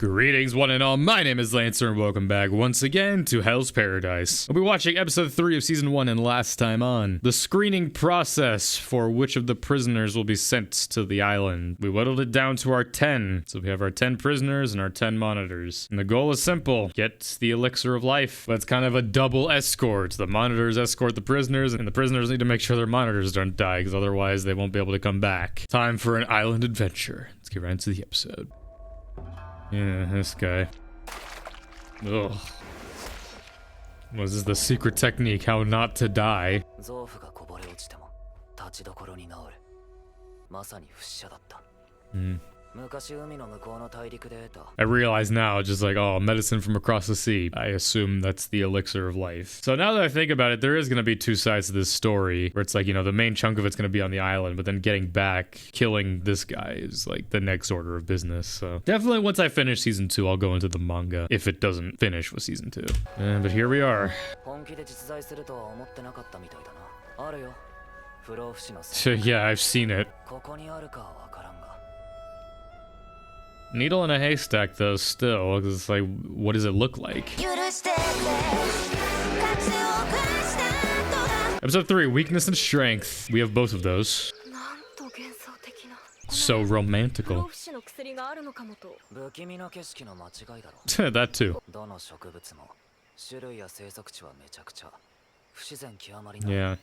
Greetings one and all, my name is Lancer and welcome back once again to Hell's Paradise. We'll be watching episode 3 of season 1 and last time on. The screening process for which of the prisoners will be sent to the island. We whittled it down to our 10. So we have our 10 prisoners and our 10 monitors. And the goal is simple, get the elixir of life. But it's kind of a double escort. The monitors escort the prisoners and the prisoners need to make sure their monitors don't die because otherwise they won't be able to come back. Time for an island adventure. Let's get right into the episode. Yeah, this guy. Ugh. What is this, the secret technique, how not to die? I realize now, just like, oh, medicine from across the sea. I assume that's the elixir of life. So now that I think about it, there is going to be two sides to this story, where it's like, you know, the main chunk of it's going to be on the island, but then getting back, killing this guy is like the next order of business. So definitely once I finish season 2, I'll go into the manga, if it doesn't finish with season 2. But here we are. Yeah, I've seen it. Needle in a haystack, though, still, because it's like, what does it look like? Episode 3, Weakness and Strength. We have both of those. So romantical. That too. Yeah.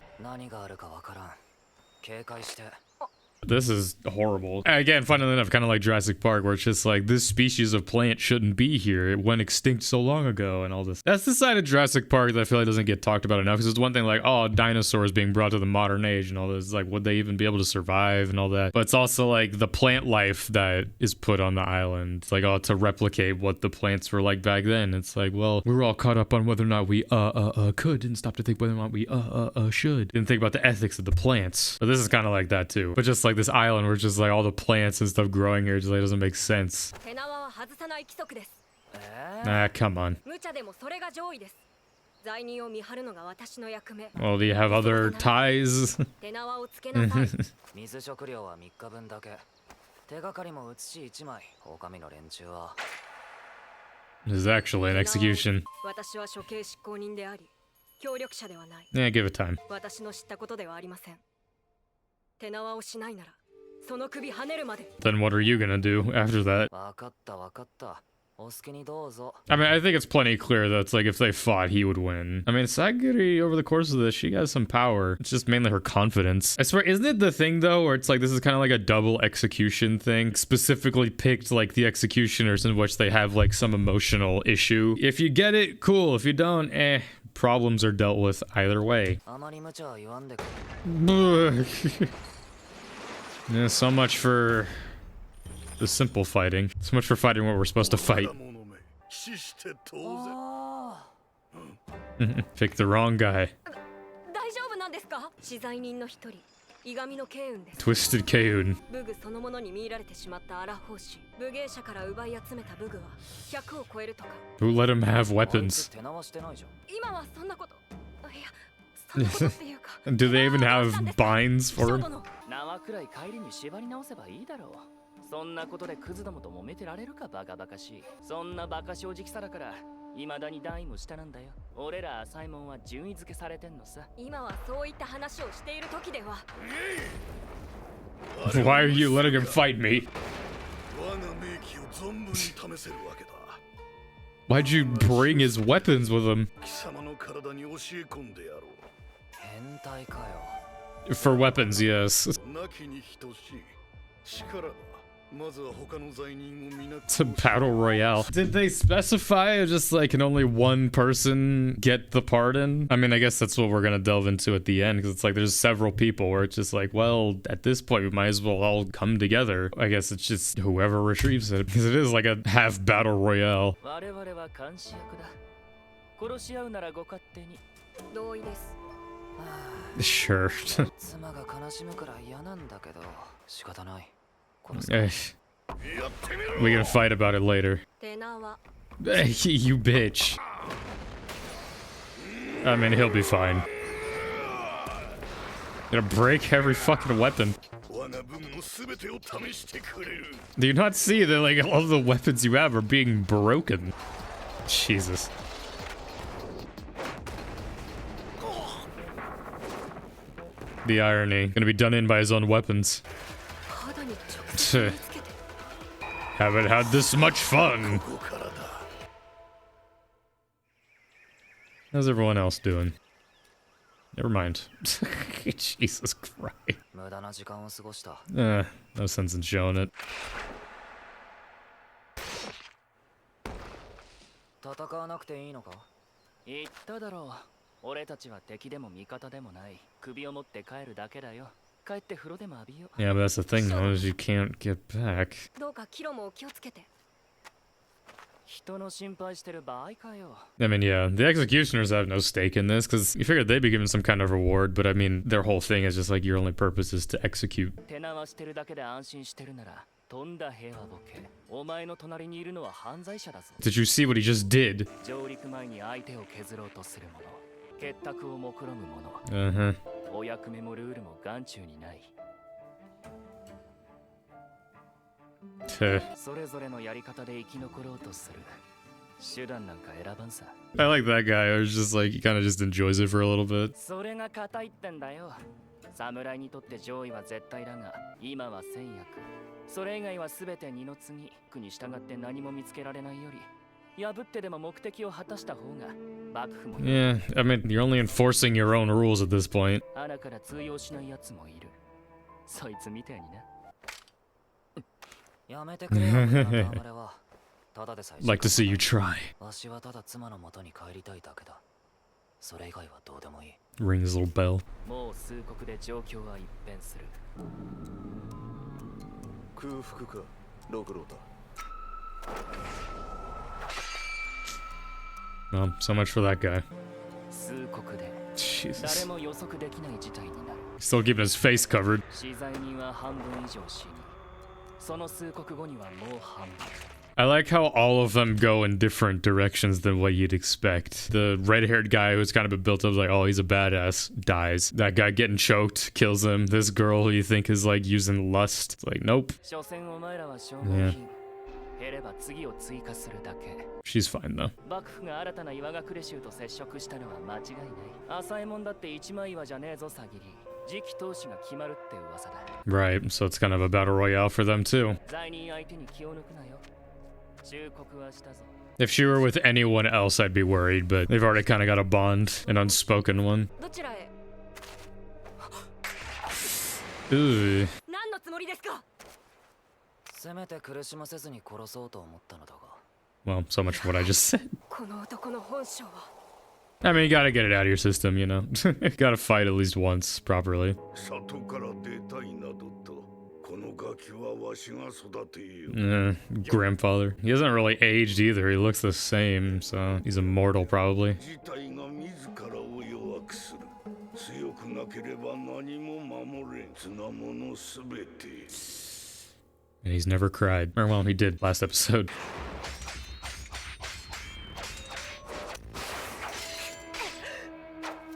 This is horrible. Again, funnily enough, kind of like Jurassic Park, where it's just like, this species of plant shouldn't be here. It went extinct so long ago and all this. That's the side of Jurassic Park that I feel like doesn't get talked about enough. Because it's one thing like, oh, dinosaurs being brought to the modern age and all this. Like, would they even be able to survive and all that? But it's also like the plant life that is put on the island. It's like, oh, to replicate what the plants were like back then. It's like, well, we were all caught up on whether or not we could. Didn't stop to think whether or not we should. Didn't think about the ethics of the plants. But this is kind of like that too. But just like this island where it's just like all the plants and stuff growing here just like doesn't make sense. Ah, come on. Well, do you have other ties? This is actually an execution. Yeah, give it time. Then what are you gonna do after that? I mean, I think it's plenty clear that it's like if they fought, he would win. I mean, Sagiri, over the course of this, she has some power. It's just mainly her confidence. I swear, isn't it the thing though, where it's like this is kind of like a double execution thing? Specifically picked like the executioners in which they have like some emotional issue. If you get it, cool. If you don't, problems are dealt with either way. Yeah, so much for the simple fighting. So much for fighting what we're supposed to fight. Pick the wrong guy. Twisted Keun. Who let him have weapons? Do they even have binds for him? Why are you letting him fight me? Why'd you bring his weapons with him? For weapons, yes. It's a battle royale. Did they specify just like can only one person get the pardon? I mean, I guess that's what we're gonna delve into at the end because it's like there's several people where it's just like, well, at this point we might as well all come together. I guess it's just whoever retrieves it because it is like a half battle royale. Sure. We can fight about it later. You bitch. I mean, he'll be fine. Gonna break every fucking weapon. Do you not see that like all the weapons you have are being broken? Jesus. The irony. Gonna be done in by his own weapons. Haven't had this much fun. How's everyone else doing? Never mind. Jesus Christ. No sense in showing it. 戦わなくていいのか？言っただろう。俺たちは敵でも味方でもない。首を持って帰るだけだよ。帰って風呂でも浴びよう。 Yeah, but that's the thing though, is you can't get back. どうかキロもお気をつけて。人の心配してる場合かよ。 I mean, yeah, the executioners have no stake in this, because you figured they'd be given some kind of reward, but I mean, their whole thing is just like, your only purpose is to execute. 手縄してるだけで安心してるなら、とんだ平和ボケ。お前の隣にいるのは犯罪者だぞ。 Did you see what he just did? 上陸前に相手を削ろうとする者、結託を目論む者。Uh-huh. お役目もルールも眼中にない。それぞれのやり方で生き残ろうとする。手段なんか選ばんさ。 I like that guy. I was just like, he kind of just enjoys it for a little bit. それが硬いってんだよ。侍にとって上位は絶対だが、今は戦役。それ以外は全て二の次。苦に従って何も見つけられないより、破ってでも目的を果たした方が幕府も。 Yeah, I mean, you're only enforcing your own rules at this point. 穴から通用しない奴もいる。そいつみたいにな。やめてくれよ。我はただでさえ。 Like to see you try. わしはただ妻の元に帰りたいだけだ。それ以外はどうでもいい。 Ring his little bell. もう数国で状況は一変する。空腹か、ロクロータ。 Well, so much for that guy. 数国で Jesus. 誰も予測できない事態になる。 Still keeping his face covered. 死罪人は半分以上死に、その数国後にはもう半分。 I like how all of them go in different directions than what you'd expect. The red-haired guy who's kind of been built up like, oh, he's a badass, dies. That guy getting choked kills him. This girl who you think is like using lust, it's like, nope. 所詮お前らは消耗品。減れば次を追加するだけ。 She's fine though. 幕府が新たな岩隠れ衆と接触したのは間違いない。浅いもんだって一枚岩じゃねえぞ、詐欺り。次期当主が決まるって噂だ。 Right, so it's kind of a battle royale for them too. 罪人相手に気を抜くなよ。忠告はしたぞ。 If she were with anyone else, I'd be worried, but they've already kind of got a bond, an unspoken one. どちらへ？ Ooh. 何のつもりですか？せめて苦しませずに殺そうと思ったのだが。 Well, so much for what I just said. この男の本性は。 I mean, you gotta get it out of your system, you know? Gotta fight at least once, properly. 里から出たいなどと、このガキはわしが育てよ。Grandfather. He hasn't really aged either. He looks the same, so he's immortal, probably. 事態が自らを弱くする。強くなければ何も守れん。つなものすべて。 And he's never cried. Or, well, he did last episode.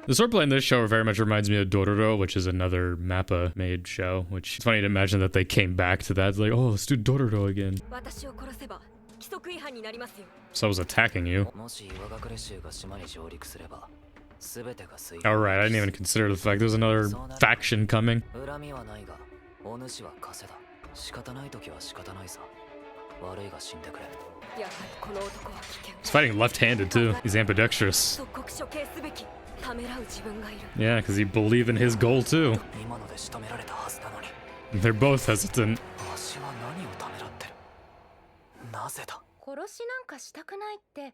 The swordplay in this show very much reminds me of Dororo, which is another Mappa-made show, which it's funny to imagine that they came back to that. It's like, oh, let's do Dororo again. 私を殺せば規則違反になりますよ。 So I was attacking you. もし岩隠れ衆が島に上陸すれば、すべてが水。 Alright, I didn't even consider the fact there's another faction coming. 恨みはないが、お主は稼だ。仕方ない時は仕方ないさ。悪いが死んでくれ。やはりこの男は危険。 He's fighting left-handed too. He's ambidextrous. 即刻処刑すべき。ためらう自分がいる。 Yeah, because he believed in his goal too. 今ので仕留められたはずなのに。 They're both hesitant. わしは何をためらってる。なぜだ。殺しなんかしたくないって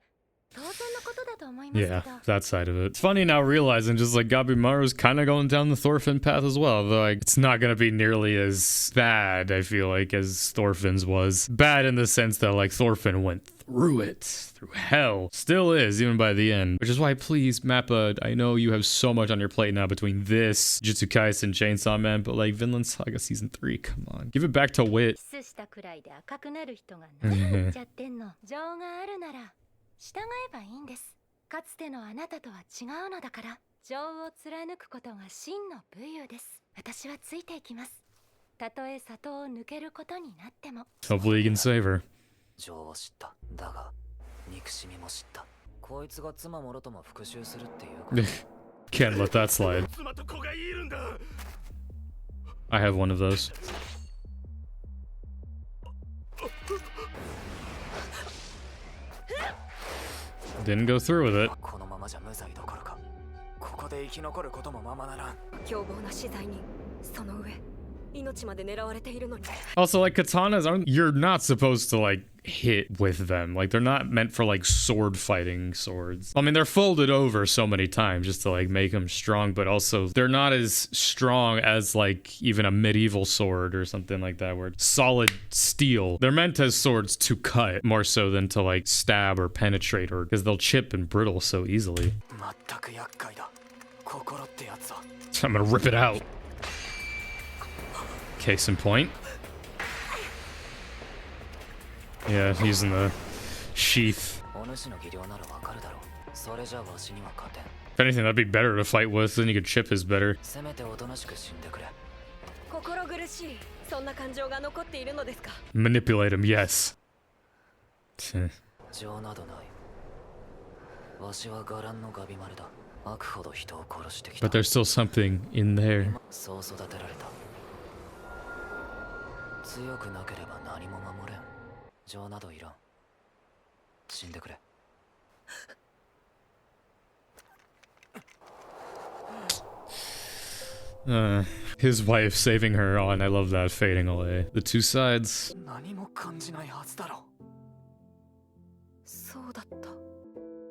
当然のことだと思いますけど。 Yeah, that side of it. It's funny now realizing just like Gabimaru's kind of going down the Thorfinn path as well. Though like, it's not going to be nearly as bad, I feel like, as Thorfinn's was. Bad in the sense that like Thorfinn went through it, through hell. Still is, even by the end. Which is why, please, Mappa, I know you have so much on your plate now between this, Jujutsu Kaisen, Chainsaw Man, but like Vinland Saga Season 3, come on. Give it back to Wit. キスしたくらいで赤くなる人が何言っちゃってんの。情があるなら従えばいいんです。かつてのあなたとは違うのだから。情を貫くことが真の武勇です。私はついていきます。たとえ里を抜けることになっても Hopefully he can save her. 情を知った。だが憎しみも知った。こいつが妻もろとも復讐するっていうこと。Can't let that slide. 妻と子がいるんだ。 I have one of those. Didn't go through with it. このままじゃ無罪どころか、ここで生き残ることもままならん。凶暴な資材人、その上命まで狙われているのに。 Also, like, katanas aren't, you're not supposed to, like, hit with them. Like, they're not meant for, like, sword fighting swords. I mean, they're folded over so many times just to, like, make them strong, but also they're not as strong as, like, even a medieval sword or something like that, where it's solid steel. They're meant as swords to cut more so than to, like, stab or penetrate, or because they'll chip and brittle so easily. 全く厄介だ。心ってやつは。 I'm gonna rip it out. Case in point. Yeah, using the sheath. お主の技量ならわかるだろう。それじゃわしには勝てん。 If anything, that'd be better to fight with, then you could chip his better. せめておとなしく死んでくれ。心苦しい、そんな感情が残っているのですか。 Manipulate him, yes. 情などない。わしは伽藍のガビマルだ。悪ほど人を殺してきた。 But there's still something in there. そう育てられた。強くなければ何も守れん。情などいらん。死んでくれ。His wife saving her. Oh, and I love that fading away. The two sides. 何も感じないはずだろ。そうだった。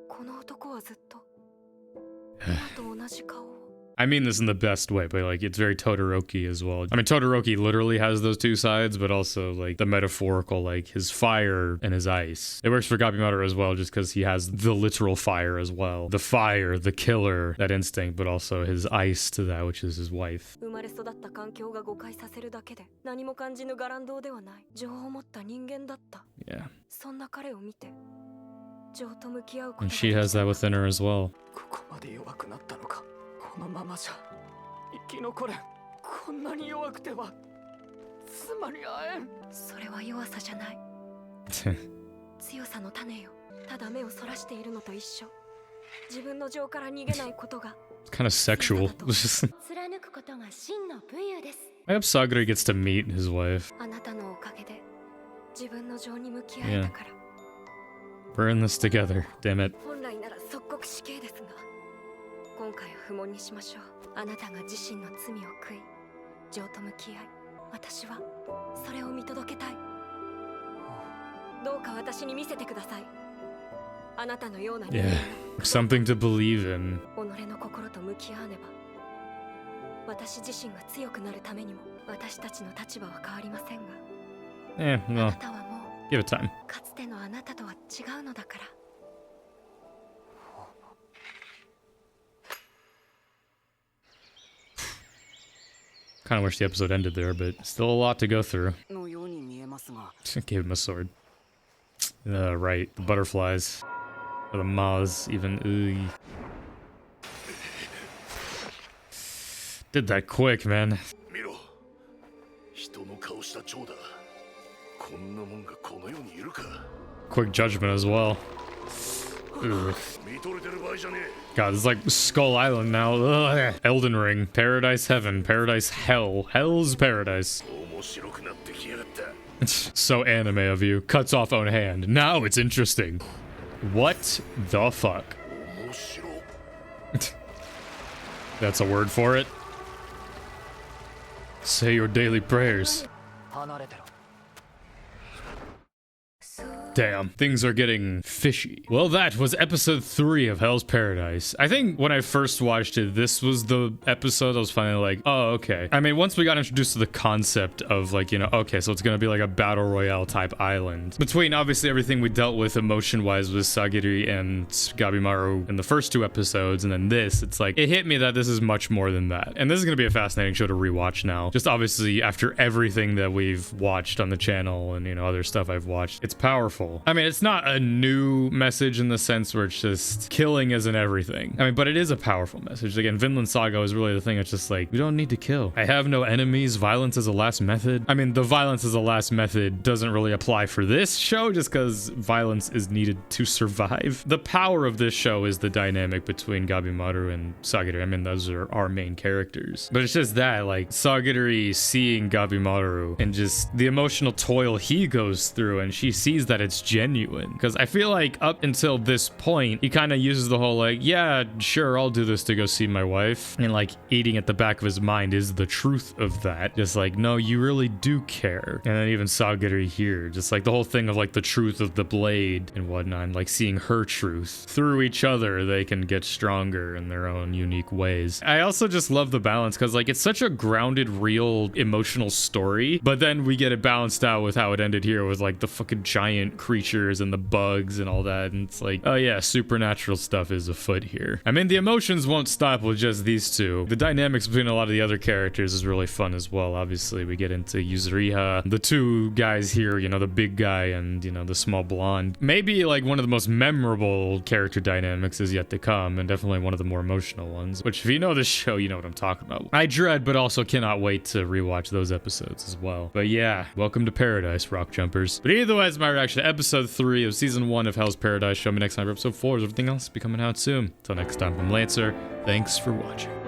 この男はずっと今と同じ顔を。 I mean this in the best way, but like it's very Todoroki as well. I mean, Todoroki literally has those two sides, but also like the metaphorical, like his fire and his ice. It works for Gabimaru as well, just because he has the literal fire as well. The fire, the killer, that instinct, but also his ice to that, which is his wife. 生まれ育った環境が誤解させるだけで何も感じぬ伽藍堂ではない。情を持った人間だった。 Yeah. そんな彼を見て情と向き合うこと And が she has that within her as well. ここまで弱くなったのか。このままじゃ生き残れん。こんなに弱くては妻に会えん。それは弱さじゃない。強さの種よ。ただ目をそらしているのと一緒。自分の情から逃げないことが。 It's kind of sexual. 貫くことが真の武勇です。 I hope Sagari gets to meet his wife. あなたのおかげで自分の情に向き合えたから。We're in this together, damn it. 本来なら即刻死刑ですが、今回は不問にしましょう。あなたが自身の罪を悔い、情と向き合い、私はそれを見届けたい。どうか私に見せてください。あなたのような人間 Yeah. Something to believe in. 己の心と向き合わねば、私自身が強くなるためにも、私たちの立場は変わりませんが、あ No. なたはもう Give it time. かつてのあなたとは違うのだから。 Kind of wish the episode ended there, but still a lot to go through. のように見えますが。 Gave him a sword. Right. The butterflies. Or the moths, even. Ooh. Did that quick, man. 見ろ。人の顔した蝶だ。こんなもんがこの世にいるか。 Quick judgment as well. Ugh. 見とれてる場合じゃねえ。 God, it's like Skull Island now. Ugh. Elden Ring. Paradise Heaven. Paradise Hell. Hell's Paradise. 面白くなってきやがった。 So anime of you. Cuts off own hand. Now it's interesting. What the fuck? 面白。 That's a word for it. Say your daily prayers. 離れてろ。 Damn, things are getting fishy. Well, that was episode 3 of Hell's Paradise. I think when I first watched it, this was the episode I was finally like, oh, okay. I mean, once we got introduced to the concept of like, you know, okay, so it's gonna be like a battle royale type island. Between obviously everything we dealt with emotion-wise with Sagiri and Gabimaru in the first 2 episodes, and then this, it's like, it hit me that this is much more than that. And this is gonna be a fascinating show to rewatch now. Just obviously after everything that we've watched on the channel and, you know, other stuff I've watched, it's powerful. powerful. I mean, it's not a new message in the sense where it's just killing isn't everything. I mean, but it is a powerful message. Again, Vinland Saga is really the thing. It's just like, we don't need to kill. I have no enemies. Violence is a last method. I mean, the violence is a last method doesn't really apply for this show just because violence is needed to survive. The power of this show is the dynamic between Gabimaru and Sagiri. I mean, those are our main characters. But it's just that, like, Sagiri seeing Gabimaru and just the emotional toil he goes through, and she sees that it's genuine. Because I feel like up until this point, he kind of uses the whole, like, yeah, sure, I'll do this to go see my wife. And, like, eating at the back of his mind is the truth of that. Just like, no, you really do care. And then even Sagiri here, just like the whole thing of, like, the truth of the blade and whatnot, and, like, seeing her truth. Through each other, they can get stronger in their own unique ways. I also just love the balance because, like, it's such a grounded, real, emotional story, but then we get it balanced out with how it ended here with, like, the fucking giant creatures and the bugs and all that, and it's like, oh yeah, supernatural stuff is afoot here. I mean, the emotions won't stop with just these two. The dynamics between a lot of the other characters is really fun as well. Obviously, we get into Yuzuriha, the two guys here, you know, the big guy and, you know, the small blonde. Maybe, like, one of the most memorable character dynamics is yet to come, and definitely one of the more emotional ones, which if you know this show, you know what I'm talking about. I dread, but also cannot wait to rewatch those episodes as well. But yeah, welcome to paradise, rock jumpers. But either way, that's my reaction to episode 3 of season 1 of Hell's Paradise. Show me next time for episode 4. Everything else will be coming out soon. Till next time, I'm Lancer. Thanks for watching.